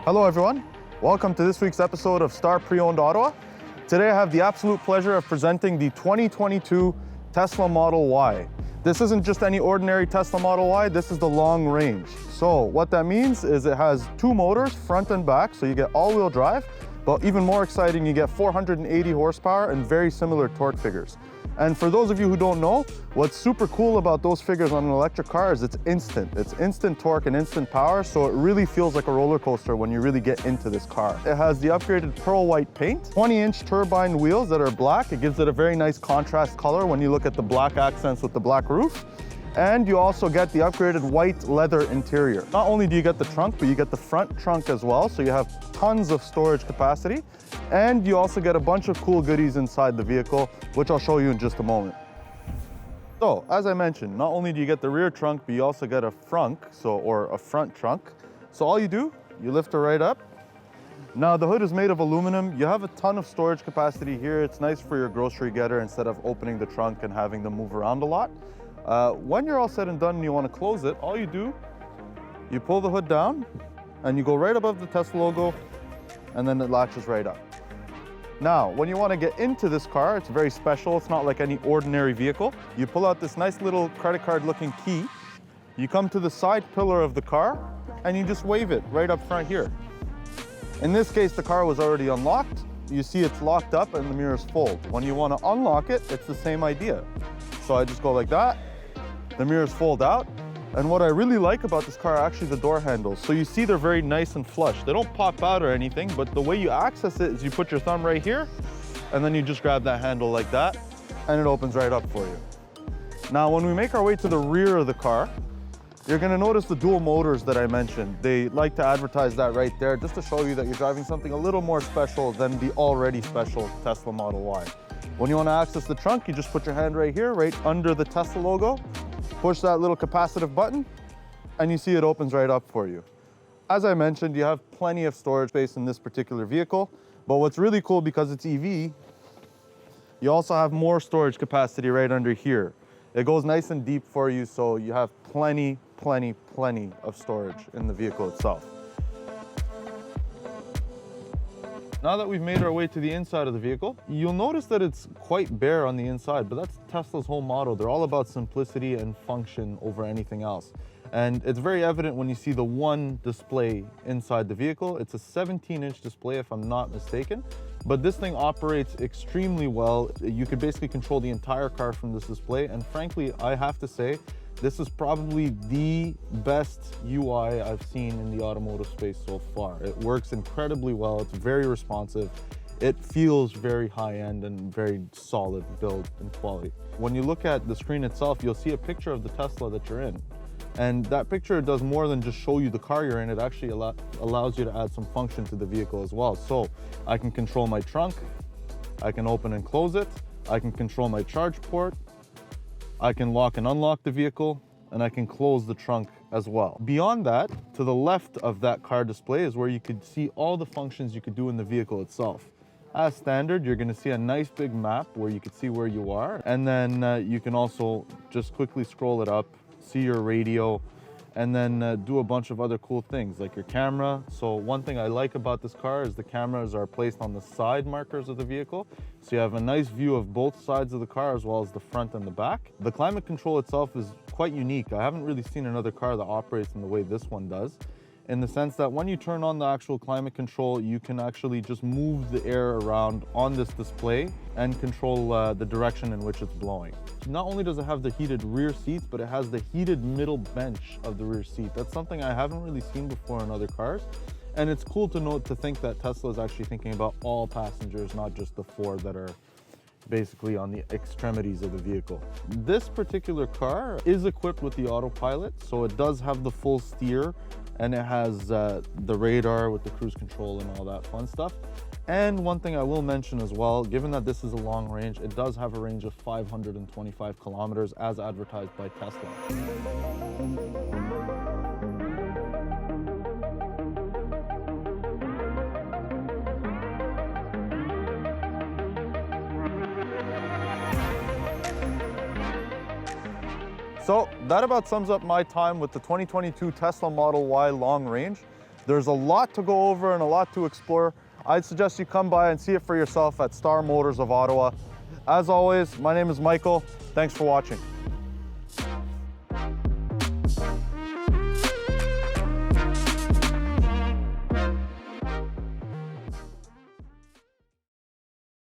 Hello everyone, welcome to this week's episode of Star Pre-Owned Ottawa. Today I have the absolute pleasure of presenting the 2022 Tesla Model Y. This isn't just any ordinary Tesla Model Y, this is the long range. So what that means is it has two motors, front and back, so you get all-wheel drive, but even more exciting, you get 480 horsepower and very similar torque figures. And for those of you who don't know, what's super cool about those figures on an electric car is it's instant. It's instant torque and instant power, so it really feels like a roller coaster when you really get into this car. It has the upgraded pearl white paint, 20-inch turbine wheels that are black. It gives it a very nice contrast color when you look at the black accents with the black roof. And you also get the upgraded white leather interior. Not only do you get the trunk, but you get the front trunk as well, so you have tons of storage capacity. And you also get a bunch of cool goodies inside the vehicle, which I'll show you in just a moment. So, as I mentioned, not only do you get the rear trunk, but you also get a frunk, or a front trunk. So all you do, you lift it right up. Now the hood is made of aluminum. You have a ton of storage capacity here. It's nice for your grocery getter instead of opening the trunk and having them move around a lot. When you're all said and done and you want to close it, all you do, you pull the hood down and you go right above the Tesla logo, and then it latches right up. Now, when you want to get into this car, it's very special. It's not like any ordinary vehicle. You pull out this nice little credit card looking key. You come to the side pillar of the car and you just wave it right up front here. In this case, the car was already unlocked. You see it's locked up and the mirrors fold. When you want to unlock it, it's the same idea. So I just go like that, the mirrors fold out. And what I really like about this car are actually the door handles. So you see they're very nice and flush. They don't pop out or anything, but the way you access it is you put your thumb right here, and then you just grab that handle like that, and it opens right up for you. Now, when we make our way to the rear of the car, you're gonna notice the dual motors that I mentioned. They like to advertise that right there, just to show you that you're driving something a little more special than the already special Tesla Model Y. When you wanna access the trunk, you just put your hand right here, right under the Tesla logo, push that little capacitive button, and you see it opens right up for you. As I mentioned, you have plenty of storage space in this particular vehicle, but what's really cool, because it's EV, you also have more storage capacity right under here. It goes nice and deep for you, so you have plenty of storage in the vehicle itself. Now that we've made our way to the inside of the vehicle, you'll notice that it's quite bare on the inside, but that's Tesla's whole motto. They're all about simplicity and function over anything else. And it's very evident when you see the one display inside the vehicle. It's a 17-inch display, if I'm not mistaken, but this thing operates extremely well. You could basically control the entire car from this display. And frankly, I have to say, this is probably the best UI I've seen in the automotive space so far. It works incredibly well. It's very responsive. It feels very high-end and very solid build and quality. When you look at the screen itself, you'll see a picture of the Tesla that you're in. And that picture does more than just show you the car you're in. It actually allows you to add some function to the vehicle as well. So I can control my trunk, I can open and close it, I can control my charge port, I can lock and unlock the vehicle, and I can close the trunk as well. Beyond that, to the left of that car display is where you could see all the functions you could do in the vehicle itself. As standard, you're gonna see a nice big map where you can see where you are, and then you can also just quickly scroll it up, see your radio, and then do a bunch of other cool things like your camera. So one thing I like about this car is the cameras are placed on the side markers of the vehicle. So you have a nice view of both sides of the car as well as the front and the back. The climate control itself is quite unique. I haven't really seen another car that operates in the way this one does, in the sense that when you turn on the actual climate control, you can actually just move the air around on this display and control the direction in which it's blowing. Not only does it have the heated rear seats, but it has the heated middle bench of the rear seat. That's something I haven't really seen before in other cars. And it's cool to think that Tesla is actually thinking about all passengers, not just the four that are basically on the extremities of the vehicle. This particular car is equipped with the autopilot, so it does have the full steer, and it has the radar with the cruise control and all that fun stuff. And one thing I will mention as well, given that this is a long range, it does have a range of 525 kilometers as advertised by Tesla. So that about sums up my time with the 2022 Tesla Model Y long range. There's a lot to go over and a lot to explore. I'd suggest you come by and see it for yourself at Star Motors of Ottawa. As always, my name is Michael. Thanks for watching.